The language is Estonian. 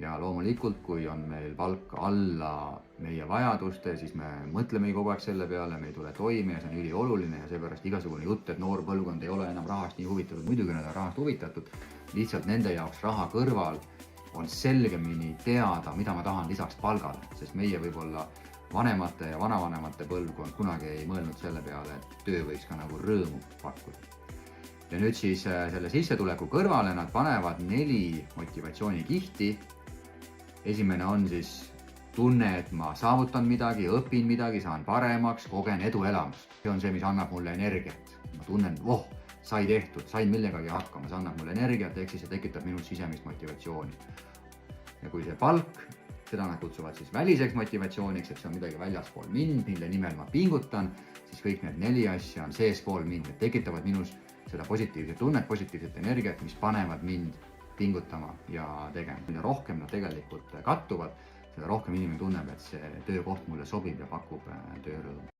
Ja loomulikult, kui on meil palk alla meie vajaduste, siis me mõtlemegi kogu aeg selle peale, me ei tule toime ja see on ülioluline ja seepärast igasugune jutt, et noor põlvkond ei ole enam rahast nii huvitatud. Muidugi nad on rahast huvitatud, lihtsalt nende jaoks raha kõrval on selgemini teada, mida ma tahan lisaks palgale, sest meie võib-olla vanemate ja vanavanemate põlvkond kunagi ei mõelnud selle peale, et töö võiks ka nagu rõõmu pakkuda. Ja nüüd siis selle sissetuleku kõrvale nad panevad 4 motivatsioonikihti. Esimene on siis tunne, et ma saavutan midagi, õpin midagi, saan paremaks, kogen eduelamust. See on see, mis annab mulle energiat. Ma tunnen, sai tehtud, sain millegagi hakkama, see annab mulle energiat, ehk siis see tekitab minul sisemist motivatsiooni. Ja kui see palk, seda nad kutsuvad siis väliseks motivatsiooniks, et see on midagi väljaspool mind, mille nimel ma pingutan, siis kõik need 4 asja on seespool mind, need tekitavad minus seda positiivset tunnet, positiivset energiat, mis panevad mind pingutama ja tegema. Mida rohkem nad tegelikult kattuvad, seda rohkem inimene tunneb, et see töökoht mulle sobib ja pakub töörõõmu.